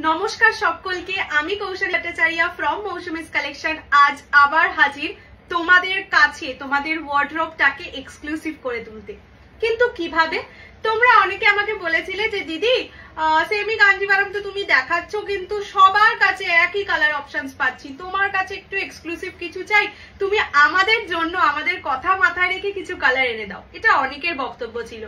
নমস্কার সকলকে, আমি কৌশলী ভট্টাচার্য ফ্রম মৌসুমিস কালেকশন। আজ আবার হাজির তোমাদের কাছে তোমাদের ওয়ার্ডরোবটাকে এক্সক্লুসিভ করে তুলতে। কিন্তু কিভাবে? তোমরা অনেকে আমাকে বলেছিলে যে দিদি সেমি কাঞ্জিভারাম তো তুমি দেখাচ্ছ, কিন্তু সবার কাছে একই কালার অপশনস পাচ্ছি, তোমার কাছে একটু এক্সক্লুসিভ কিছু চাই, তুমি আমাদের জন্য আমাদের কথা মাথায় রেখে কিছু কালার এনে দাও। এটা অনেকের বক্তব্য ছিল।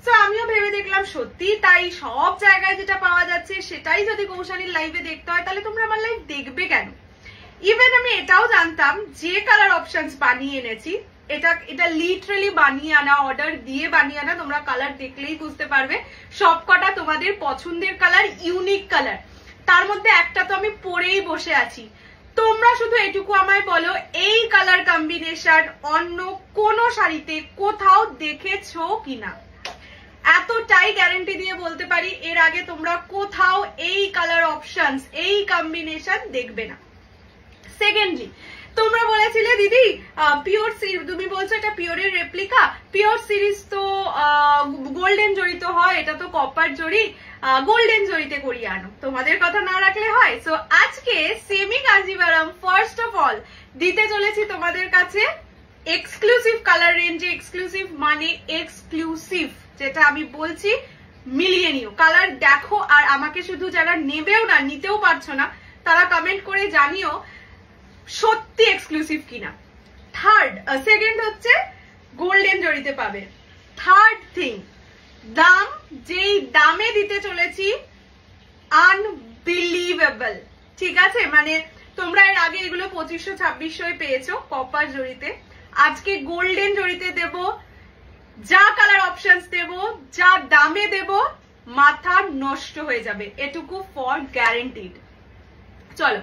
তো আমিও ভেবে দেখলাম সত্যি তাই, সব জায়গায় যেটা পাওয়া যাচ্ছে সেটাই যদি কৌশালীর লাইভে দেখতে হয় তাহলে তোমরা আমার লাইভ দেখবে কেন? ইভেন আমি এটাও জানতাম যে কালার অপশনস বানিয়ে এনেছি এটা লিটারালি বানিয়ে আনা, অর্ডার দিয়ে বানিয়ে আনা। তোমরা কালার দেখলেই বুঝতে পারবে সবকটা তোমাদের পছন্দের কালার, ইউনিক কালার। তার মধ্যে একটা তো আমি পরেই বসে আছি। তোমরা শুধু এটুকু আমায় বলো, এই কালার কম্বিনেশন অন্য কোন শাড়িতে কোথাও দেখেছো কিনা? এতটাই গ্যারান্টি দিয়ে বলতে পারি এর আগে তোমরা কোথাও এই কালার অপশনস, এই কম্বিনেশন দেখবে না। সেকেন্ডলি, তোমরা বলেছিলে দিদি পিওর সিরিজ, তুমি বলছো এটা পিওরের রেপ্লিকা। পিওর সিরিজ তো গোল্ডেন জড়িত হয়, এটা তো কপার জড়ি, গোল্ডেন জড়িতে করিয়ে আনো। তোমাদের কথা না রাখলে হয়। সো আজকে semi Kanjivaram first of all দিতে চলেছি তোমাদের কাছে এক্সক্লুসিভ কালার রেঞ্জে। এক্সক্লুসিভ মানে এক্সক্লুসিভ, যেটা আমি বলছি মিলিয়ে নিও। কালার দেখো, আর আমাকে শুধু যারা নেবেও না, নিতেও পারছো না, তারা কমেন্ট করে জানিও সত্যি এক্সক্লুসিভ কিনা। সেকেন্ড হচ্ছে গোল্ডেন জড়িতে পাবে। থার্ড থিং, দাম, যেই দামে দিতে চলেছি আনবিলিভেবল। ঠিক আছে, মানে তোমরা এর আগে এগুলো 2500-2600 পেয়েছো কপার জড়িতে, আজকে গোল্ডেন জড়িতে দেব। যা কালার অপশনস দেব, যা দামে দেব, মাথা নষ্ট হয়ে যাবে, এটুকু ফর গ্যারান্টিড। চলো,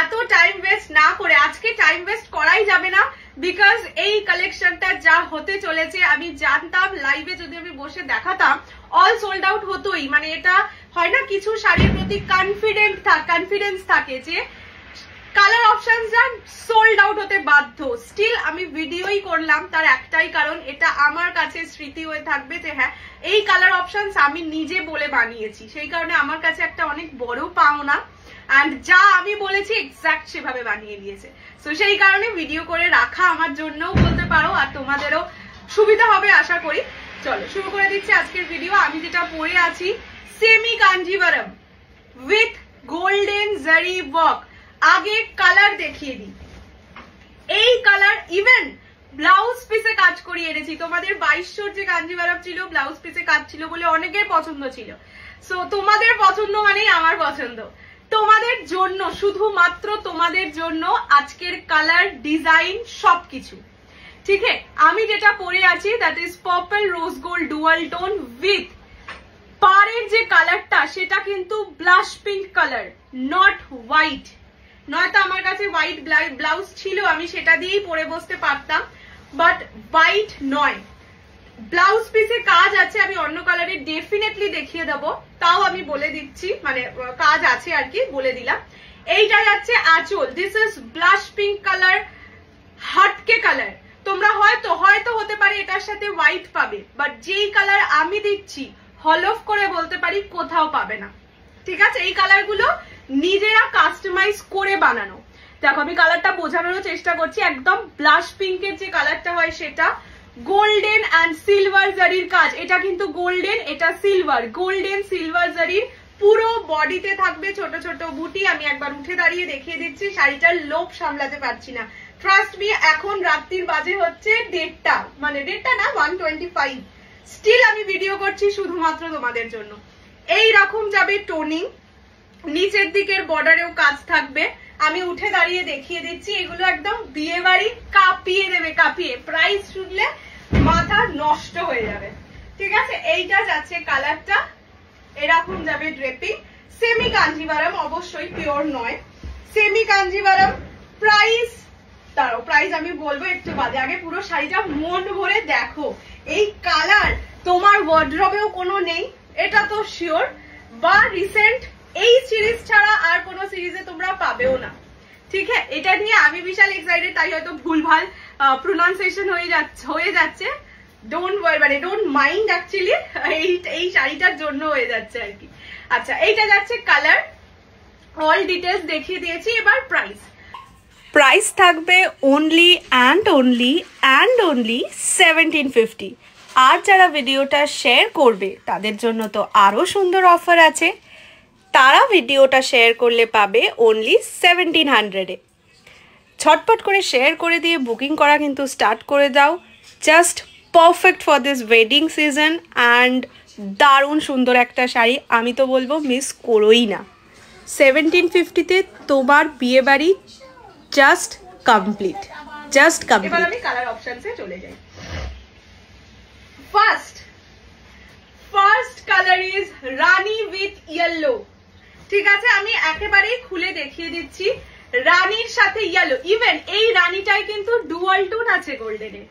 এত টাইম ওয়েস্ট না করে, আজকে টাইম ওয়েস্ট করাই যাবে না, বিকজ এই কালেকশনটা যা হতে চলেছে আমি জানতাম। লাইভে যদি আমি বসে দেখাতাম অল সোল্ড আউট হতোই। মানে এটা হয় না, কিছু শাড়ির প্রতি কনফিডেন্স থাকে যে কালার অপশন যা সোল্ড আউট হতে বাধ্য। স্টিল আমি ভিডিওই করলাম, তার একটাই কারণ, এটা আমার কাছে স্মৃতি হয়ে থাকবে যে হ্যাঁ এই কালার অপশনস আমি নিজে বলে বানিয়েছি, সেই কারণে আমার কাছে একটা অনেক বড় পাওনা। অ্যান্ড যা আমি বলেছি এক্সাক্ট সেভাবে বানিয়ে দিয়েছে। সো সেই কারণে ভিডিও করে রাখা আমার জন্যও বলতে পারো, আর তোমাদেরও সুবিধা হবে আশা করি। চলো শুরু করে দিচ্ছি আজকের ভিডিও। আমি যেটা পরে আছি সেমি কাঞ্জিভারাম উইথ গোল্ডেন জারি ওয়ার্ক। আগে কালার দেখিয়ে দিই। এই কালার ইভেন ব্লাউজ পিসে কাজ করিয়ে এনেছি। তোমাদের 2200 যে কাঞ্জিভারাম ছিল, ব্লাউজ পিসে কাজ ছিল বলে অনেকের পছন্দ ছিল। সো তোমাদের পছন্দ মানেই আমার পছন্দ। তোমাদের জন্য, শুধুমাত্র তোমাদের জন্য আজকের কালার, ডিজাইন সবকিছু। ঠিক আছে, আমি যেটা পরে আছি that is purple rose gold dual tone with পাড়ের যে কালারটা সেটা কিন্তু blush pink colour, not white. নয়তো আমার কাছে হোয়াইট ব্লাউজ ছিল, আমি সেটা দিয়েই পরে বসতে পারতাম, বাট হোয়াইট নয়। ব্লাউজ পিসে কাজ আছে, আমি অন্য কালারে ডেফিনেটলি দেখিয়ে দেবো, তাও আমি বলে দিচ্ছি, মানে কাজ আছে আর কি, বলে দিলাম। এইটা যাচ্ছে আঁচল, this is blush pink colour, হাটকে কালার। তোমরা হয়তো হতে পারে এটার সাথে হোয়াইট পাবে, বাট যেই কালার আমি দিচ্ছি হলফ করে বলতে পারি কোথাও পাবে না। ঠিক আছে, এই কালারগুলো নিজেরা কাস্টমাইজ করে বানানো। দেখো আমি কালারটা বোঝানোর চেষ্টা করছি। একদম ব্লাশ পিঙ্কের যে কালারটা হয় সেটা, গোল্ডেন অ্যান্ড সিলভার জারির কাজ। এটা কিন্তু গোল্ডেন, এটা সিলভার, গোল্ডেন সিলভার জারির পুরো বডিতে থাকবে ছোট ছোট বুটি। আমি একবার উঠে দাঁড়িয়ে দেখিয়ে দিচ্ছি, শাড়িটার লোভ সামলাতে পারছি না। ট্রাস্ট মি, এখন রাত্রির বাজে হচ্ছে 1:30, মানে 1:30 না 1:25। স্টিল আমি ভিডিও করছি শুধুমাত্র তোমাদের জন্য। এই রকম যাবে টোনিং, নিচের দিকের বর্ডারেও কাজ থাকবে। আমি উঠে দাঁড়িয়ে দেখিয়ে দিচ্ছি, এগুলো একদম বিয়ে বাড়ি কাঁপিয়ে দেবে, কাঁপিয়ে। প্রাইস শুনলে মাথা নষ্ট হয়ে যাবে। ঠিক আছে, এইটা যাচ্ছে কালারটা, এরকম যাবে ড্রেপিং। সেমি কাঞ্জিভারাম, অবশ্যই পিওর নয়। সেমি কাঞ্জিভারাম প্রাইস, দাঁড়াও প্রাইস আমি বলবো একটু বাদে, আগে পুরো শাড়িটা মন ভরে দেখো। এই কালার তোমার ওয়ার্ড্রবেও কোনো নেই, এটা তো শিওর, বা রিসেন্ট এই সিরিজ ছাড়া আর কোনো সিরিজে তোমরা পাবেও না। ঠিক আছে, এটা নিয়ে আমি বিশাল এক্সাইটেড, তাই হয়তো ভুলভাল প্রোনাউন্সিয়েশন হয়ে যাচ্ছে। ডোন্ট মাইন্ড, অ্যাকচুয়ালি এই শাড়িটার জন্য হয়ে যাচ্ছে আর কি। আচ্ছা, এইটা যাচ্ছে কালার, অল ডিটেলস দেখিয়ে দিয়েছি। এবার প্রাইস থাকবে অনলি 1750। আর যারা ভিডিওটা শেয়ার করবে তাদের জন্য তো আরো সুন্দর অফার আছে, তারা ভিডিওটা শেয়ার করলে পাবে অনলি 1700-এ। ছটপট করে শেয়ার করে দিয়ে বুকিং করা কিন্তু স্টার্ট করে দাও। Just perfect for this wedding season and দারুণ সুন্দর একটা শাড়ি, আমি তো বলবো মিস করোই না। 1750-তে তোমার বিয়ে বাড়ি জাস্ট কমপ্লিট। এবার আমি কালার অপশনসে চলে যাই। First colour is Rani with yellow. ঠিক আছে, আমি একেবারেই খুলে দেখিয়ে দিচ্ছি। রানীর সাথে ইয়েলো, ইভেন এই রানীটাই কিন্তু ডুয়াল টোন আছে গোল্ডেনে।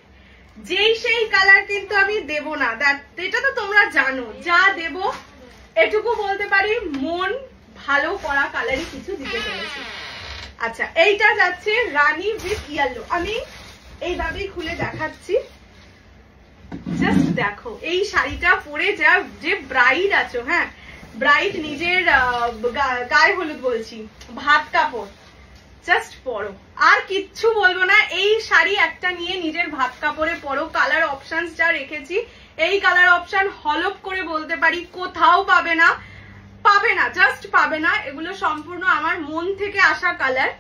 যেই সেই কালার কিন্তু আমি দেব না, এটা তো তোমরা জানো। যা দেব এটুকু বলতে পারি মন ভালো করা কালারই কিছু দিতে চলেছি। আচ্ছা, এইটা যাচ্ছে রানী উইথ ইয়েলো। আমি এইভাবেই খুলে দেখাচ্ছি, জাস্ট দেখো। এই শাড়িটা পরে যে ব্রাইড আছো, হ্যাঁ ব্রাইড নিজের গায়ে হলুদ বলছি, ভাত কাপড়, জাস্ট পরো, আর কিচ্ছু বলবো না। এই শাড়ি একটা নিয়ে নিজের ভাত কাপড়ে পরো। কালার অপশন যা রেখেছি, এই কালার অপশন হলপ করে বলতে পারি কোথাও পাবে না, জাস্ট পাবে না। এগুলো সম্পূর্ণ আমার মন থেকে আসা কালার।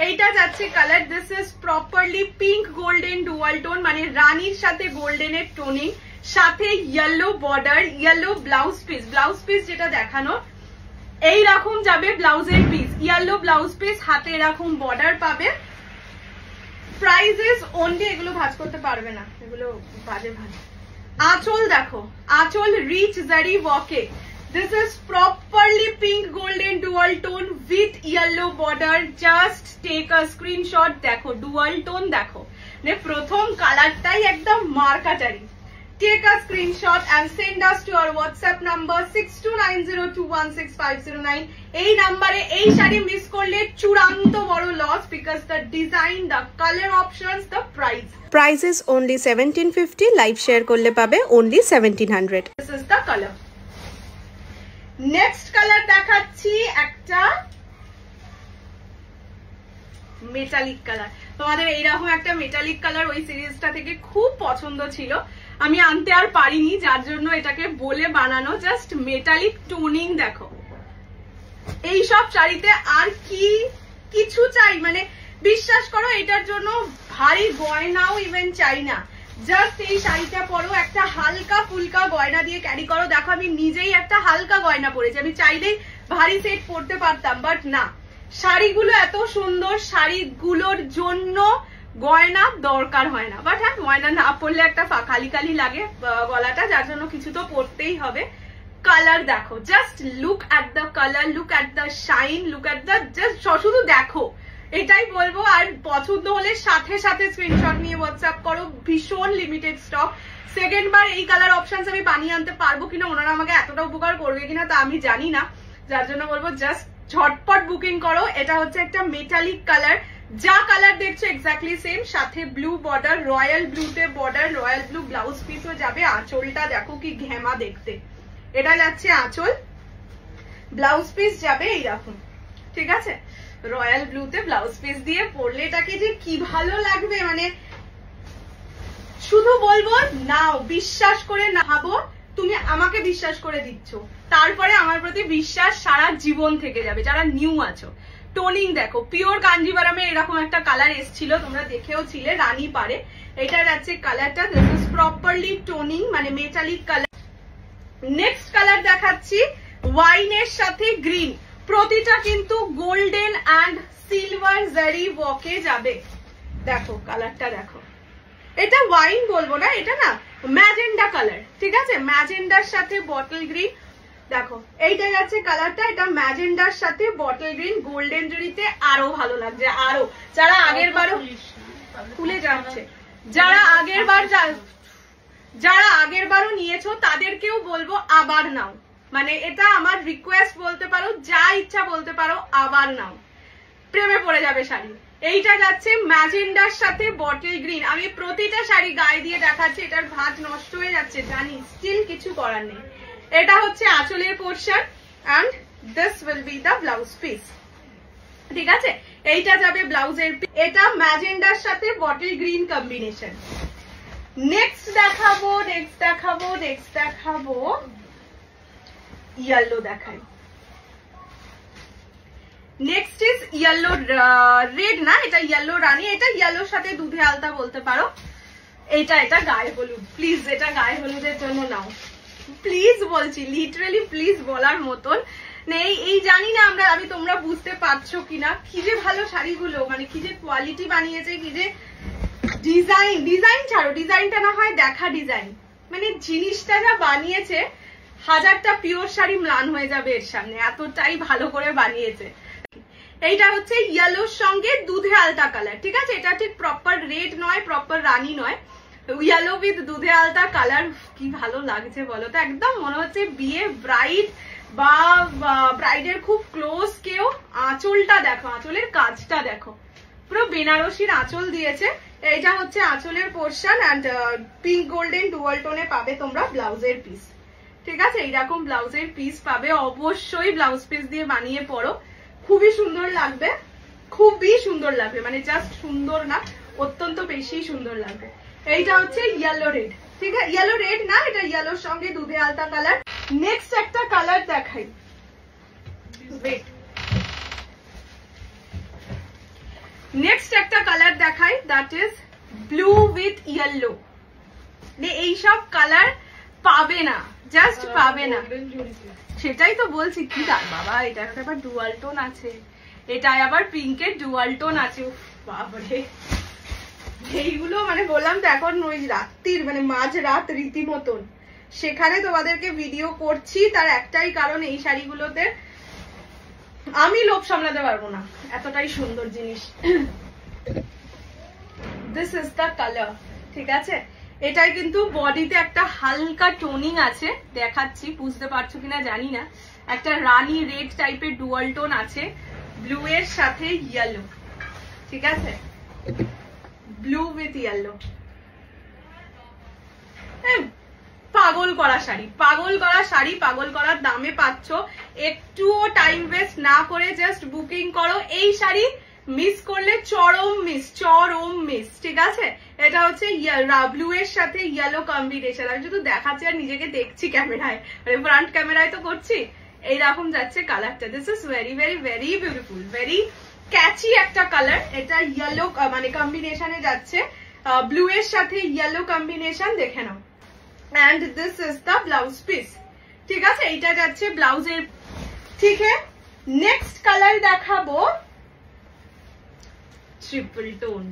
এইটা যাচ্ছে colour, this is properly pink golden dual tone, মানে রানীর সাথে গোল্ডেনের টোনিং, সাথে yellow border, yellow blouse piece যেটা দেখানো এইরকম যাবে ব্লাউজের পিস, ইয়েলো ব্লাউজ পিস, হাতে এরকম বর্ডার পাবে। প্রাইস ইজ অনলি, এগুলো ভাঁজ করতে পারবে না, এগুলো বাজে ভাঁজ। আঁচল দেখো, আঁচল রিচ জারি ওয়াকে। This is properly pink golden dual tone with yellow border. Just take a screenshot. দেখো dual tone দেখো, মানে প্রথম কালারটাই একদম মার্কাটারি। Take a screenshot and send us to our WhatsApp number 6290216509. এই নাম্বারে এই শাড়ি মিস করলে চূড়ান্ত বড় loss, because the design, the color options, the price is only 1750. Live share করলে পাবে only 1700. This is the color. Next colour দেখাচ্ছি একটা মেটালিক কালার। তোমাদের এইরকম একটা মেটালিক কালার ওই সিরিজটা থেকে খুব পছন্দ ছিল, আমি আনতে আর পারিনি, যার জন্য এটাকে বলে বানানো। জাস্ট মেটালিক টোনিং দেখো। এই সব শাড়িতে আর কি কিছু চাই, মানে বিশ্বাস করো এটার জন্য ভারী গয়নাও ইভেন চাই না। জাস্ট এই শাড়িটা পরো, একটা হালকা ফুলকা গয়না দিয়ে ক্যারি করো। দেখো আমি নিজেই একটা হালকা গয়না পরেছি, আমি চাইলেই ভারী সেট পরতে পারতাম, বাট না, শাড়িগুলো এত সুন্দর, শাড়িগুলোর জন্য গয়না দরকার হয় না। বাট হ্যাঁ, গয়না না পরলে একটা খালি খালি লাগে গলাটা, যার জন্য কিছু তো পরতেই হবে। কালার দেখো, just look at the colour, look at the shine, look at the, just শুধু দেখো, এটাই বলবো। আর পছন্দ হলে সাথে সাথে স্ক্রিনশট নিয়ে হোয়াটসঅ্যাপ করো, ভীষণ লিমিটেড স্টক। সেকেন্ড বার এই কালার অপশনস আমি বানিয়ে আনতে পারবো কিনা, ওনারা আমাকে এতটা উপকার করবে কিনা তা আমি জানি না, যার জন্য বলবো জাস্ট ঝটপট বুকিং করো। এটা হচ্ছে একটা মেটালিক কালার, যা কালার দেখছো এক্স্যাক্টলি সেম, সাথে ব্লু বর্ডার, রয়্যাল ব্লুতে বর্ডার, রয়্যাল ব্লু ব্লাউজ পিসও যাবে। আঁচলটা দেখো কি ঘেমা দেখতে, এটা যাচ্ছে আঁচল, ব্লাউজ পিস যাবে এইরকম। ঠিক আছে, রয়্যাল ব্লুতে ব্লাউজ পিস দিয়ে পরলে এটাকে যে কি ভালো লাগবে, মানে শুধু বলবো নাও, বিশ্বাস করে নাও। তুমি আমাকে বিশ্বাস করে দিচ্ছ, তারপরে আমার প্রতি বিশ্বাস সারা জীবন থেকে যাবে। যারা নিউ আছো, টোনিং দেখো, পিওর কাঞ্জিভারামে এরকম একটা কালার এসেছিল, তোমরা দেখেও ছিলে, রানী পারে। এটা যাচ্ছে কালারটা, দিস ইজ প্রপারলি টোনিং, মানে মেটালিক কালার। নেক্সট কালার দেখাচ্ছি ওয়াইনের সাথে গ্রিন, প্রতিটা কিন্তু গোল্ডেন অ্যান্ড সিলভার জারি ওয়াকে যাবে। দেখো কালারটা দেখো, এটা ওয়াইন বলবো না, এটা না ম্যাজেন্ডা কালার। ঠিক আছে, ম্যাজেন্ডার সাথে বটল গ্রিন দেখো, এইটা যাচ্ছে কালারটা, এটা ম্যাজেন্ডার সাথে বটল গ্রিন গোল্ডেন জরিতে আরো ভালো লাগছে। আরো যারা আগের বারও খুলে যাচ্ছে, যারা আগের বারও নিয়েছো তাদেরকেও বলবো আবার নাও, মানে এটা আমার রিকোয়েস্ট বলতে পারো, যা ইচ্ছা বলতে পারো, আবার নাও, প্রেমে পড়ে যাবে শাড়ি। এইটা যাচ্ছে ম্যাজেন্ডার সাথে বটল গ্রিন। আমি প্রতিটা শাড়ি গায়ে দিয়ে দেখাচ্ছি, এটার ভাঁজ নষ্ট হয়ে যাচ্ছে জানি, স্টিল কিছু করার নেই। এটা হচ্ছে আঁচলের portion and this will be the blouse piece. ঠিক আছে, এইটা যাবে ব্লাউজের, এটা ম্যাজেন্ডার সাথে বটল গ্রিন কম্বিনেশন। নেক্সট দেখাবো ইয়েলো দেখাই। নেক্সট ইজ ইয়েলো রেড, না এটা ইয়েলো রানী, এটা ইয়েলোর সাথে দুধে আলতা বলতে পারো। এটা গায়ে হলুদ, প্লিজ এটা গায়ে হলুদের জন্য নাও, প্লিজ বলছি, লিটারালি প্লিজ বলার মতন নেই। এই জানি না আমি তোমরা বুঝতে পারছো কিনা, কি যে ভালো শাড়িগুলো, মানে কি যে কোয়ালিটি বানিয়েছে, কি যে ডিজাইন ছাড়ো, ডিজাইনটা না হয় দেখা ডিজাইন, মানে জিনিসটা যা বানিয়েছে 1000টা পিওর শাড়ি ম্লান হয়ে যাবে এর সামনে, এতটাই ভালো করে বানিয়েছে। এইটা হচ্ছে ইয়েলোর সঙ্গে দুধে আলতা কালার, ঠিক আছে, এটা ঠিক প্রপার রেড নয়, প্রপার রানী নয়, ইয়েলো উইথ দুধে আলতা কালার। কি ভালো লাগছে বলো তো, একদম মনে হচ্ছে বিয়ে ব্রাইড বা ব্রাইডের খুব ক্লোজ কেউ। আঁচলটা দেখো, আঁচলের কাজটা দেখো, পুরো বেনারসির আঁচল দিয়েছে। এইটা হচ্ছে আঁচলের portion, and pink golden dual টোনে পাবে তোমরা ব্লাউজের পিস, ঠিক আছে, এইরকম ব্লাউজের পিস পাবে। অবশ্যই ব্লাউজ পিস দিয়ে বানিয়ে পরো, খুবই সুন্দর লাগবে, খুবই সুন্দর লাগবে, মানে জাস্ট সুন্দর না, অত্যন্ত বেশি সুন্দর লাগবে। এইটা হচ্ছে ইয়েলো রেড, ঠিক আছে, ইয়েলো রেড না, এটা ইয়েলোর সঙ্গে দুধে আলতা কালার। নেক্সট একটা কালার দেখাই, that is blue with yellow. এইসব কালার পাবে না, জাস্ট পাবে না, সেটাই তো বলছি। কি বাবা, এটা আবার ডুয়াল টোন আছে, এটা আবার পিঙ্কের ডুয়াল টোন আছে, বাবারে এইগুলো মানে বললাম তো এখন ওই রাত্রির মানে মাঝ রাত রীতিমতন, সেখানে তোমাদেরকে ভিডিও করছি, তার একটাই কারণ এই শাড়িগুলোতে আমি লোভ সামলাতে পারবো না, এতটাই সুন্দর জিনিস। দিস ইজ দ্য কালার, ঠিক আছে, এটাই কিন্তু বডিতে একটা হালকা টোনিং আছে, দেখাচ্ছি বুঝতে পারছো কিনা জানি না, একটা রানী রেড টাইপের ডুয়াল টোন আছে ব্লু এর সাথে ইয়েলো, ঠিক আছে, ব্লু উইথ ইয়েলো। পাগল করা শাড়ি, পাগল করা শাড়ি, পাগল করার দামে পাচ্ছ, একটুও টাইম ওয়েস্ট না করে জাস্ট বুকিং করো। এই শাড়ি মিস করলে চরম মিস, ঠিক আছে। এটা হচ্ছে ব্লু এর সাথে ইয়েলো কম্বিনেশন, আমি শুধু দেখাচ্ছি আর নিজেকে দেখছি ক্যামেরায়, মানে ফ্রন্ট ক্যামেরায় তো করছি। এইরকম যাচ্ছে কালারটা, this is very very very beautiful, very catchy একটা কালার। এটা ইয়েলো মানে কম্বিনেশনে যাচ্ছে, ব্লু এর সাথে ইয়েলো কম্বিনেশন, দেখে নাও। And this is the blouse piece, ঠিক আছে, এইটা যাচ্ছে ব্লাউজের, ঠিক আছে। নেক্সট কালার দেখাবো ট্রিপল টোন,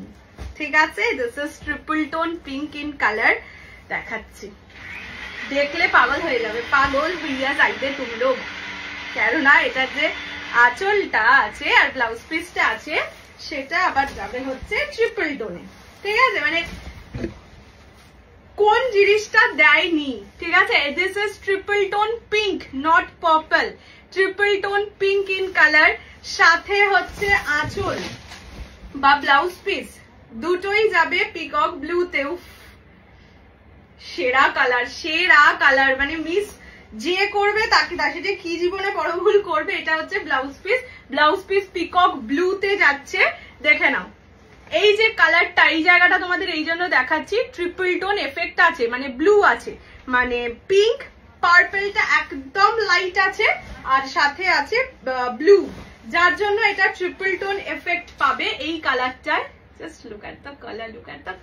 ঠিক আছে, this is triple tone pink in colour, দেখাচ্ছি, দেখলে পাগল হয়ে যাবে, পাগল হইয়া যাইতে তুমি লোক, কেননা এটা যে আঁচলটা আছে আর ব্লাউজ পিসটা আছে সেটা আবার যাবে হচ্ছে ট্রিপল টোনে, ঠিক আছে, মানে কোন জিনিসটা দেয়নি, ঠিক আছে। This is triple tone pink, not purple, triple tone pink in colour, সাথে হচ্ছে আঁচল বা ব্লাউজ পিস দুটোই যাবে পিকক ব্লুতেও। সেরা কালার, মানে মিস যে করবে তাকে তার সাথে কি জীবনে বড় ভুল করবে। এটা হচ্ছে ব্লাউজ পিস পিকক ব্লুতে যাচ্ছে, দেখে নাও। এই যে কালারটা, এই জায়গাটা তোমাদের এই জন্য দেখাচ্ছি, ট্রিপল টোন এফেক্ট আছে, মানে ব্লু আছে, মানে পিঙ্ক, পার্পলটা একদম লাইট আছে, আর সাথে আছে ব্লু, যার জন্য এটা ট্রিপল টোন এফেক্ট পাবে এই কালারটায়। Just look at the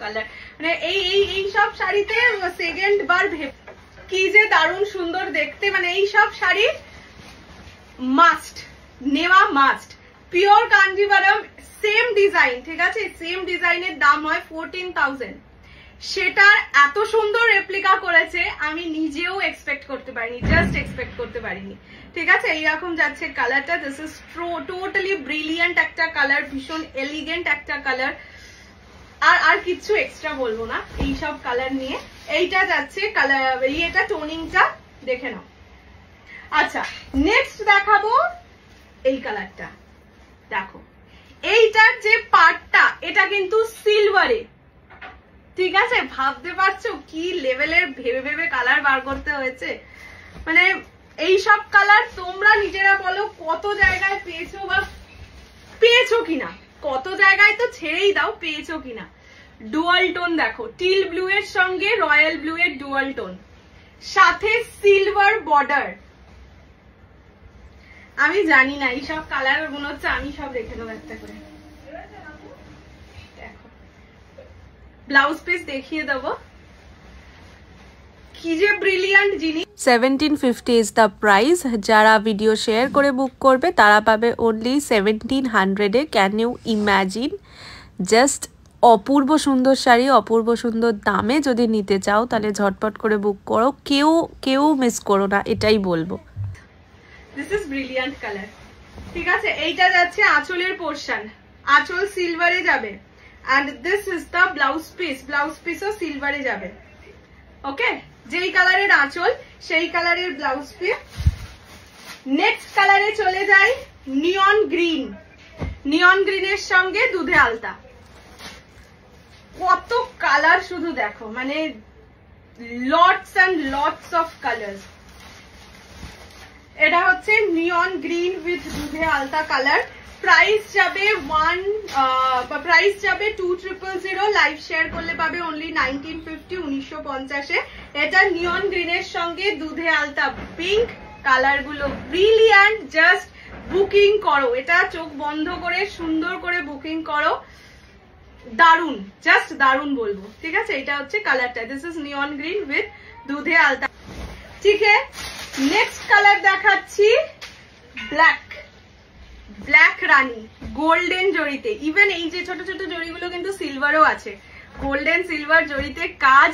colour, মানে এই সব শাড়িতে সেকেন্ড বার কি যে দারুণ সুন্দর দেখতে, মানে এই সব শাড়ি নেওয়া must. Pure Kanjivaram, same design, ঠিক আছে, সেম ডিজাইনের দাম হয় 14,000, সেটার এত সুন্দর রেপ্লিকা করেছে আমি নিজেও এক্সপেক্ট করতে পারিনি, ঠিক আছে। এইরকম যাচ্ছে কালারটা, দিস ইজ টোটালি ব্রিলিয়ান্ট একটা কালার, ভীষণ এলিগেন্ট একটা কালার, আর কিছু এক্সট্রা বলবো না এইসব কালার নিয়ে। এইটা যাচ্ছে কালার, এটা টোনিংটা দেখে নাও। আচ্ছা, নেক্সট দেখাবো এই কালারটা, দেখো এইটার যে পার্টটা এটা কিন্তু সিলভারে, ঠিক আছে, ভাবতে পারছো কি লেভেলের ভেবে কালার বার করতে হয়েছে। মানে এই সব কালার তোমরা নিজেরা বলো কত জায়গায় পেয়েছো বা কিনা, কত জায়গায় তো ছেড়েই দাও, পেয়েছো কিনা। ডুয়াল টোন দেখো, টিল ব্লু এর সঙ্গে রয়্যাল ব্লু এর ডুয়াল টোন, সাথে সিলভার বর্ডার। আমি জানি না এইসব কালার মনে হচ্ছে আমি সব রেখে দেবো একটা করে। দেখো ব্লাউজ পিস দেখিয়ে দেবো, কি যে ব্রিলিয়ান্ট জিনিস। 1750 is the price. যারা ভিডিও শেয়ার করে বুক করবে তারা পাবে only 1700 এ। Can you imagine? জাস্ট অপূর্ব সুন্দর শাড়ি, অপূর্ব সুন্দর দামে যদি নিতে চাও তাহলে ঝটপট করে বুক করো, কেউ মিস করো না, এটাই বলবো। This is brilliant colour. ঠিক আছে, এইটা যাচ্ছে আঁচলের পোর্শন, আঁচল সিলভারে যাবে, and this is the blouse piece, blouse পিসও সিলভারে যাবে। ওকে, যেই কালারের আঁচল সেই কালারের ব্লাউজ পিস। নেক্সট কালারে চলে যাই, নিয়ন গ্রিন। নিয়ন গ্রিনের সঙ্গে দুধে আলতা। কত কালার শুধু দেখো, মানে lots and lots of colour. এটা হচ্ছে নিয়ন গ্রিন উইথ দুধে আলতা কালার। প্রাইস যাবে 2000, লাইভ শেয়ার করলে পাবে অনলি 1950, 1950 এ। এটা নিয়ন গ্রিনের সঙ্গে দুধে আলতা পিঙ্ক, কালার গুলো ব্রিলিয়ান্ট। জাস্ট বুকিং করো, এটা চোখ বন্ধ করে সুন্দর করে বুকিং করো, দারুন, জাস্ট দারুন বলবো। ঠিক আছে, এটা হচ্ছে কালারটা, this is neon green with দুধে আলতা। ঠিক আছে, নেক্সট কালার দেখাচ্ছি ব্ল্যাক, ব্ল্যাক রানী গোল্ডেন জড়িতে। ইভেন এই যে ছোট ছোট জড়িগুলো কিন্তু সিলভারও আছে, গোল্ডেন সিলভার জড়িতে কাজ।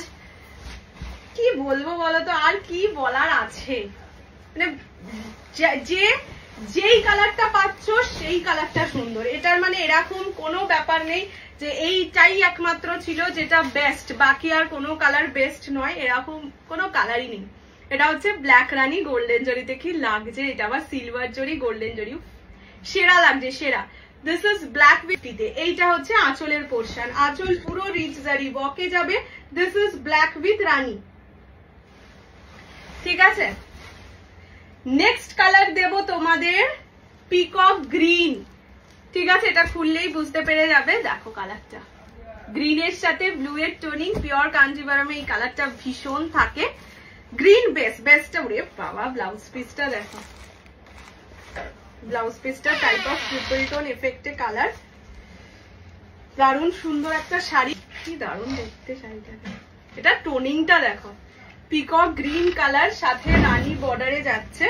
কি বলবো বলতো, আর কি বলার আছে, মানে যেই কালারটা পাচ্ছ সেই কালারটা সুন্দর। এটার মানে এরকম কোনো ব্যাপার নেই যে এইটাই একমাত্র ছিল যেটা বেস্ট, বাকি আর কোনো কালার বেস্ট নয়, এরকম কোনো কালারই নেই। এটা হচ্ছে ব্ল্যাক রানী গোল্ডেন জড়িতে। কি লাগছে এটা, আবার সিলভার জড়ি গোল্ডেন জড়ি, সেরা লাগছে, সেরা। দিস ইজ ব্ল্যাক উইথে। এইটা হচ্ছে আঁচলের পোর্শন, আঁচল পুরো রিচ জারি বকে যাবে। দিস ইজ ব্ল্যাক উইথ রানী। ঠিক আছে, নেক্সট কালার দেব তোমাদের পিকক গ্রিন। ঠিক আছে, এটা খুললেই বুঝতে পেরে যাবে। দেখো কালারটা, গ্রিনের সাথে ব্লু এর টোনিং, পিওর কাঞ্জিভারমে এই কালারটা ভীষণ থাকে। গ্রিন বেসটা, উড়ে বাবা ব্লাউজ পিসটা দেখো, ব্লাউজ পিসটা টাইপ অফ ট্রিপল টোন এফেক্টে কালার, দারুণ সুন্দর একটা শাড়ি, কি দারুণ দেখতে শাড়িটাকে। এটা টোনিংটা দেখো, পিকক গ্রিন কালার সাথে রানী বর্ডারে যাচ্ছে।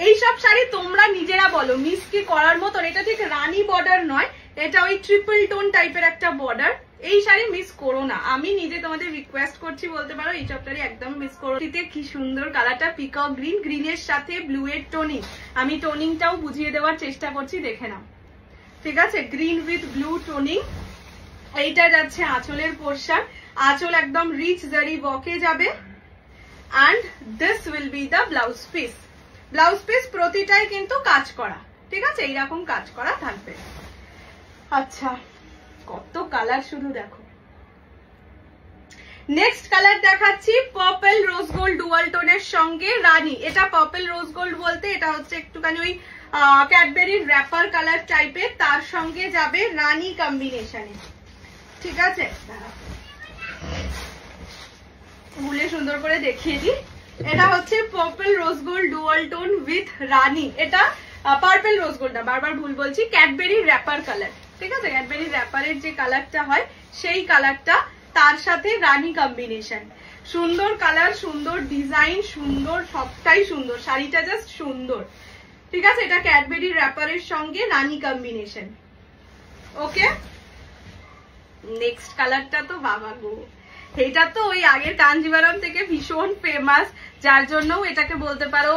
এইসব শাড়ি তোমরা নিজেরা বলো মিস কি করার মতন। এটা ঠিক রানী বর্ডার নয়, এটা ওই ট্রিপল টোন টাইপের একটা বর্ডার। এই শাড়ি মিস করো না, আমি নিজে তোমাদের রিকোয়েস্ট করছি, বলতে পারো এইসব শাড়ি একদম মিস করো। কি সুন্দর কালারটা, পিকক গ্রিন, গ্রিনের সাথে ব্লু এর টোনিং। আমি টোনিংটাও বুঝিয়ে দেওয়ার চেষ্টা করছি, দেখে নাও। ঠিক আছে, গ্রিন উইথ ব্লু টোনিং। এইটা যাচ্ছে আঁচলের পোর্শন, আঁচল একদম রিচ জারি বকে যাবে, and this will be the blouse piece. Blouse piece প্রতিটাই কিন্তু কাজ করা, ঠিক আছে, এইরকম কাজ করা থাকবে। আচ্ছা, কত কালার শুধু দেখো। নেক্সট কালার দেখাচ্ছি পার্পল রোজ গোল্ড ডুয়াল টোনের সঙ্গে রানী। এটা পার্পল রোজ গোল্ড বলতে এটা হচ্ছে একটুখানি ওই ক্যাডবেরির র্যাপার কালার টাইপের, তার সঙ্গে যাবে রানী কম্বিনেশনে। ঠিক আছে, ভুলে সুন্দর করে দেখিয়ে দিই। এটা হচ্ছে purple rose gold dual tone with rani. এটা পার্পল রোজ গোল্ড না, বারবার ভুল বলছি, ক্যাডবেরি র্যাপার কালার। ঠিক আছে, ক্যাডবেরি র্যাপারের যে কালারটা হয় সেই কালারটা, তার সাথে রানী কম্বিনেশন। সুন্দর কালার, সুন্দর ডিজাইন, সুন্দর, সবটাই সুন্দর, শাড়িটা জাস্ট সুন্দর। ঠিক আছে, এটা ক্যাডবেরি র্যাপারের সঙ্গে রানী কম্বিনেশন। ওকে, নেক্সট কালারটা তো বাবা গো, এটা তো ওই আগের কাঞ্জিভারম থেকে ভীষণ ফেমাস, যার জন্য এটাকে বলতে পারো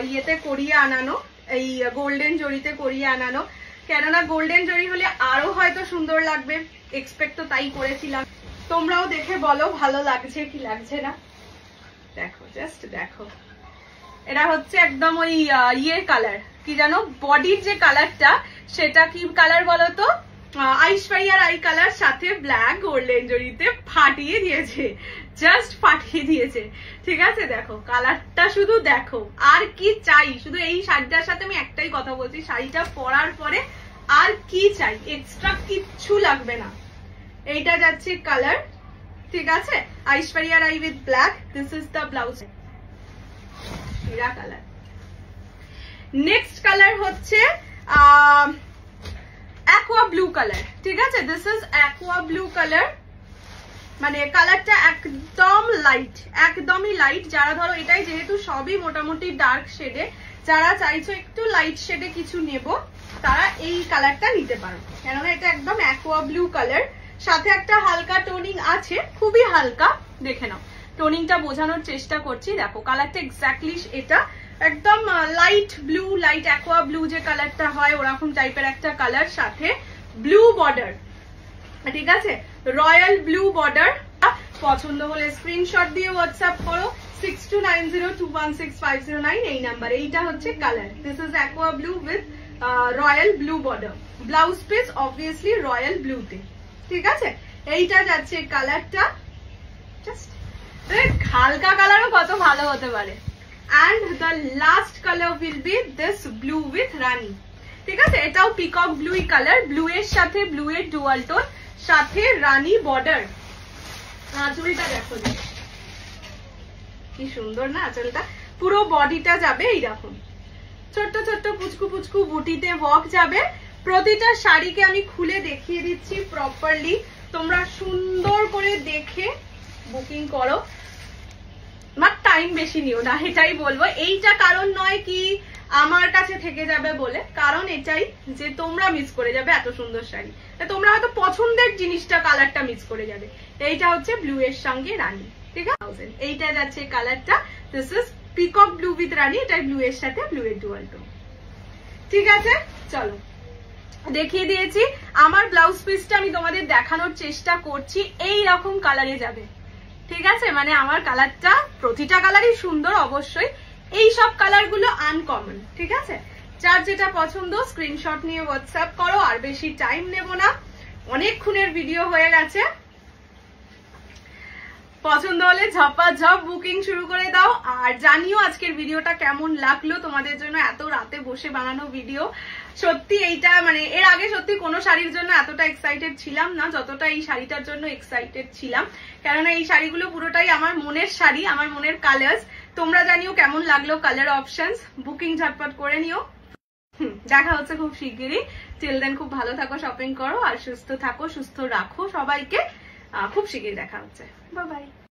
ইয়েতে করিয়ে আনানো, এই গোল্ডেন জরিতে করিয়ে আনানো। কেননা গোল্ডেন জরি হলে আরো হয়তো সুন্দর লাগবে, এক্সপেক্ট তো তাই করেছিলাম। তোমরাও দেখে বলো ভালো লাগছে কি লাগছে না। দেখো, জাস্ট দেখো, এটা হচ্ছে একদম ওই ইয়ে কালার, কি জানো বডির যে কালারটা, সেটা কি কালার বলো তো, আইসপাইয়ার আই কালার, সাথে ব্ল্যাক গোল্ডেন জরিতে ফাটিয়ে দিয়েছে, জাস্ট ফাটিয়ে দিয়েছে। ঠিক আছে, দেখো কালারটা শুধু দেখো, আর কি চাই। শুধু এই শাড়িটার সাথে আমি একটাই কথা বলছি, শাড়িটা পরার পরে আর কি চাই, এক্সট্রা কিচ্ছু লাগবে না। এইটা যাচ্ছে কালার, ঠিক আছে, Aishwarya Rai with black. This is the blouse, এরা কালার। নেক্সট কালার হচ্ছে অ্যাকোয়া ব্লু কালার, ঠিক আছে, this is aqua blue colour. মানে কালারটা একদম লাইট, একদমই লাইট। যারা ধরো এটাই যেহেতু সবই মোটামুটি ডার্ক শেডে, যারা চাইছো একটু লাইট শেডে কিছু নেব তারা এই কালারটা নিতে পারো, কেননা এটা একদম অ্যাকোয়া ব্লু কালার। সাথে একটা হালকা টোনিং আছে, খুবই হালকা, দেখে নাও। টোনিংটা বোঝানোর চেষ্টা করছি, দেখো কালারটা এক্স্যাক্টলি এটা একদম light blue, light aqua blue যে কালারটা হয় ওরকম টাইপের একটা কালার, সাথে ব্লু বর্ডার, ঠিক আছে, রয়্যাল ব্লু বর্ডার। পছন্দ হলে স্ক্রিনশট দিয়ে হোয়াটসঅ্যাপ করো 6290216509 এই নাম্বার। এইটা হচ্ছে colour, this is aqua blue with royal blue border. Blouse piece obviously royal ব্লুতে, ঠিক আছে। এইটা যাচ্ছে কালারটা, জাস্ট হালকা কালারও কত ভালো হতে পারে। And the last colour will be this blue with rani, ঠিক আছে। এটাও পিকক ব্লুই কালার, ব্লু এর সাথে ব্লু এর ডুয়াল টোন, সাথে রানি বর্ডার। আঁচলটা দেখো কি সুন্দর না, আঁচলটা পুরো বডিটা যাবে এইরকম ছোট্ট ছোট্ট পুচকু পুচকু বুটিতে ওয়ার্ক যাবে। প্রতিটা শাড়িকে আমি খুলে দেখিয়ে দিচ্ছি প্রপারলি, তোমরা সুন্দর করে দেখে বুকিং করো, না টাইম বেশি নিও না, এটাই বলবো। এইটা কারণ নয় কি আমার কাছে থেকে যাবে বলে, কারণ এটাই যে তোমরা মিস করে যাবে এত সুন্দর শাড়ি, তোমরা হয়তো পছন্দের জিনিসটা কালারটা মিস করে যাবে। এইটা হচ্ছে ব্লু এর সঙ্গে রানী, ঠিক আছে। এইটা যাচ্ছে কালারটা, this is peacock blue with rani, এটা ব্লু এর সাথে ব্লু এর ডুয়াল টোন, ঠিক আছে। চলো দেখিয়ে দিয়েছি। আমার ব্লাউজ পিসটা আমি তোমাদের দেখানোর চেষ্টা করছি, এই রকম কালারে যাবে, ঠিক আছে। মানে আমার কালারটা প্রতিটা কালারই সুন্দর অবশ্যই, এই সব কালার গুলো আনকমন, ঠিক আছে। যার যেটা পছন্দ স্ক্রিনশট নিয়ে হোয়াটসঅ্যাপ করো, আর বেশি টাইম নেব না, অনেকক্ষণের ভিডিও হয়ে গেছে। পছন্দ হলে ঝপাঝপ বুকিং শুরু করে দাও। আর জানিও আজকের ভিডিওটা কেমন লাগলো তোমাদের জন্য, এত রাতে বসে বানানো ভিডিও। সত্যি এইটা মানে এর আগে সত্যি কোনো শাড়ির জন্য এতটা এক্সাইটেড ছিলাম না যতটা এই শাড়িটার জন্য এক্সাইটেড ছিলাম, কেননা এই শাড়িগুলো পুরোটাই আমার মনের শাড়ি, আমার মনের কালার্স। তোমরা জানিও কেমন লাগলো কালার অপশনস, বুকিং ঝটপট করে নিও। দেখা হচ্ছে খুব শিগগিরই। টিল দেন খুব ভালো থাকো, শপিং করো, আর সুস্থ থাকো, সুস্থ রাখো সবাইকে। খুব শিগগিরই দেখা হচ্ছে, বাই বাই।